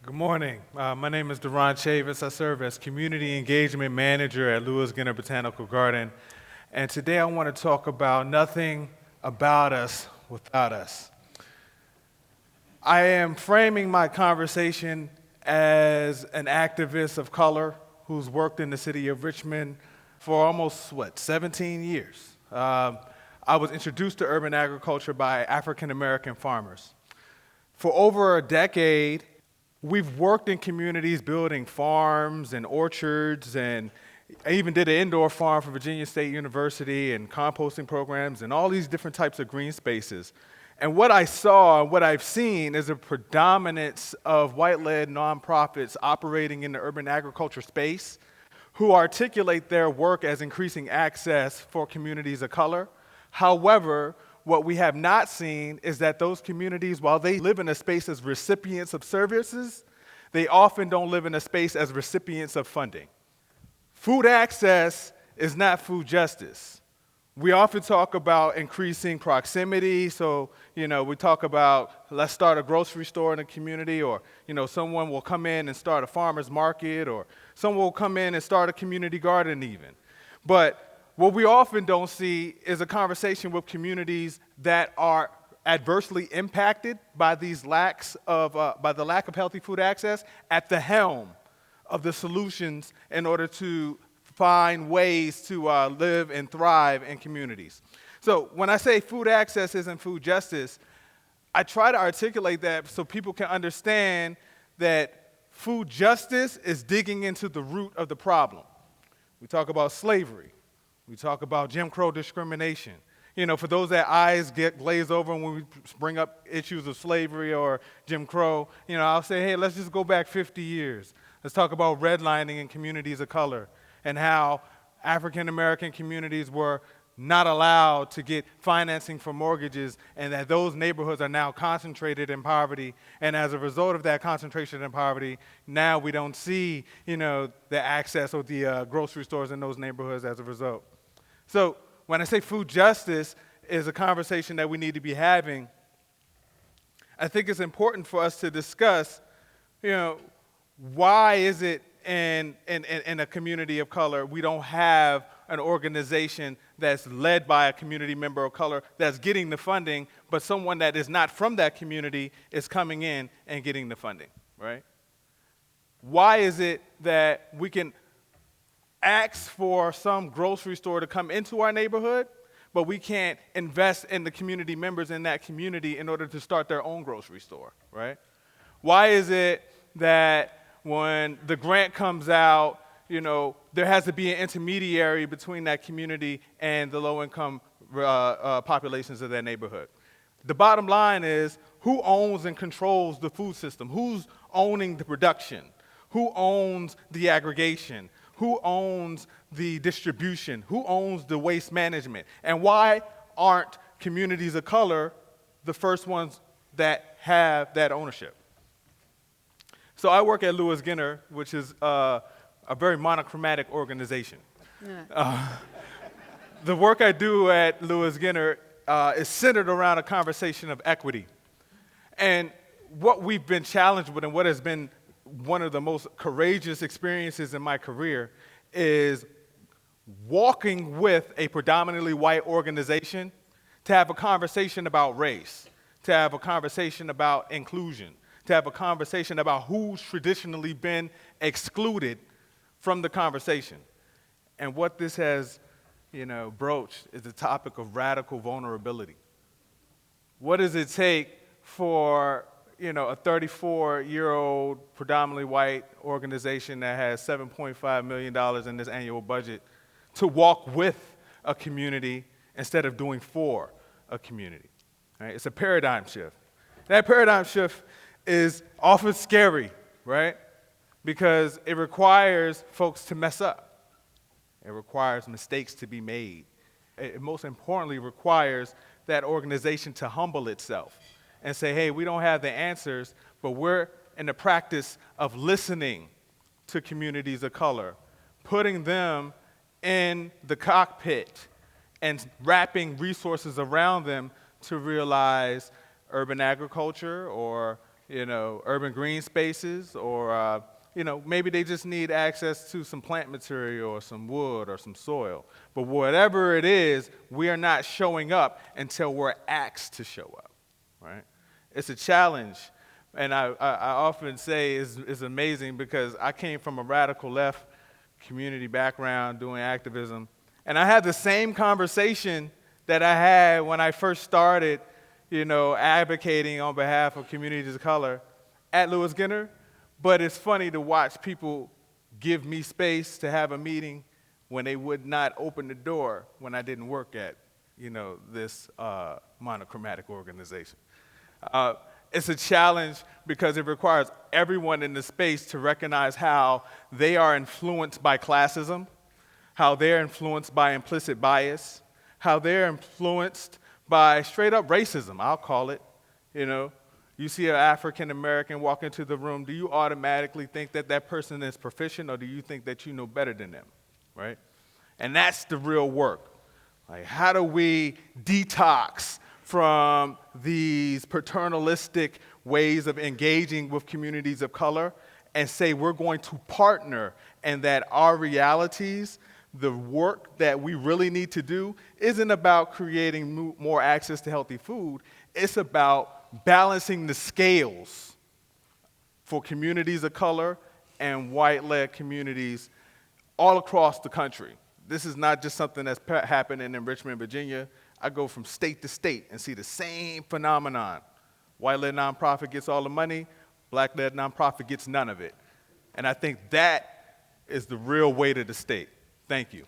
Good morning. My name is Duron Chavis. I serve as Community Engagement Manager at Lewis Ginter Botanical Garden. And today I want to talk about nothing about us without us. I am framing my conversation as an activist of color who's worked in the city of Richmond for almost, 17 years. I was introduced to urban agriculture by African American farmers. For over a decade, we've worked in communities building farms and orchards, and I even did an indoor farm for Virginia State University and composting programs and all these different types of green spaces. And what I saw and what I've seen is a predominance of white-led nonprofits operating in the urban agriculture space who articulate their work as increasing access for communities of color. However, what we have not seen is that those communities, while they live in a space as recipients of services, they often don't live in a space as recipients of funding. Food access is not food justice. We often talk about increasing proximity, so we talk about let's start a grocery store in a community, or someone will come in and start a farmer's market, or someone will come in and start a community garden even. But what we often don't see is a conversation with communities that are adversely impacted by by the lack of healthy food access at the helm of the solutions in order to find ways to live and thrive in communities. So when I say food access isn't food justice, I try to articulate that so people can understand that food justice is digging into the root of the problem. We talk about slavery. We talk about Jim Crow discrimination. For those that eyes get glazed over when we bring up issues of slavery or Jim Crow, I'll say, hey, let's just go back 50 years. Let's talk about redlining in communities of color and how African American communities were not allowed to get financing for mortgages, and that those neighborhoods are now concentrated in poverty. And as a result of that concentration in poverty, now we don't see, the access of the grocery stores in those neighborhoods as a result. So when I say food justice is a conversation that we need to be having, I think it's important for us to discuss, why is it in a community of color we don't have an organization that's led by a community member of color that's getting the funding, but someone that is not from that community is coming in and getting the funding, right? Why is it that we can ask for some grocery store to come into our neighborhood, but we can't invest in the community members in that community in order to start their own grocery store, right? Why is it that when the grant comes out, there has to be an intermediary between that community and the low-income populations of that neighborhood? The bottom line is, who owns and controls the food system? Who's owning the production? Who owns the aggregation? Who owns the distribution? Who owns the waste management? And why aren't communities of color the first ones that have that ownership? So I work at Lewis Ginter, which is a very monochromatic organization. Yeah. The work I do at Lewis Ginter is centered around a conversation of equity. And what we've been challenged with, and what has been one of the most courageous experiences in my career, is walking with a predominantly white organization to have a conversation about race, to have a conversation about inclusion, to have a conversation about who's traditionally been excluded from the conversation. And what this has, broached is the topic of radical vulnerability. What does it take for a 34-year-old predominantly white organization that has $7.5 million in this annual budget to walk with a community instead of doing for a community? Right? It's a paradigm shift. That paradigm shift is often scary, right? Because it requires folks to mess up. It requires mistakes to be made. It most importantly requires that organization to humble itself and say, hey, we don't have the answers, but we're in the practice of listening to communities of color, putting them in the cockpit and wrapping resources around them to realize urban agriculture or urban green spaces, or maybe they just need access to some plant material or some wood or some soil. But whatever it is, we are not showing up until we're asked to show up, right? It's a challenge, and I often say it's amazing because I came from a radical left community background doing activism, and I had the same conversation that I had when I first started, advocating on behalf of communities of color at Lewis Ginter. But it's funny to watch people give me space to have a meeting when they would not open the door when I didn't work at, this monochromatic organization. It's a challenge because it requires everyone in the space to recognize how they are influenced by classism, how they're influenced by implicit bias, how they're influenced by straight up racism, I'll call it. You see an African American walk into the room, do you automatically think that that person is proficient, or do you think that you know better than them, right? And that's the real work. Like, how do we detox from these paternalistic ways of engaging with communities of color and say we're going to partner, and that our realities, the work that we really need to do, isn't about creating more access to healthy food. It's about balancing the scales for communities of color and white-led communities all across the country. This is not just something that's happening in Richmond, Virginia. I go from state to state and see the same phenomenon. White-led nonprofit gets all the money, black-led nonprofit gets none of it. And I think that is the real weight of the state. Thank you.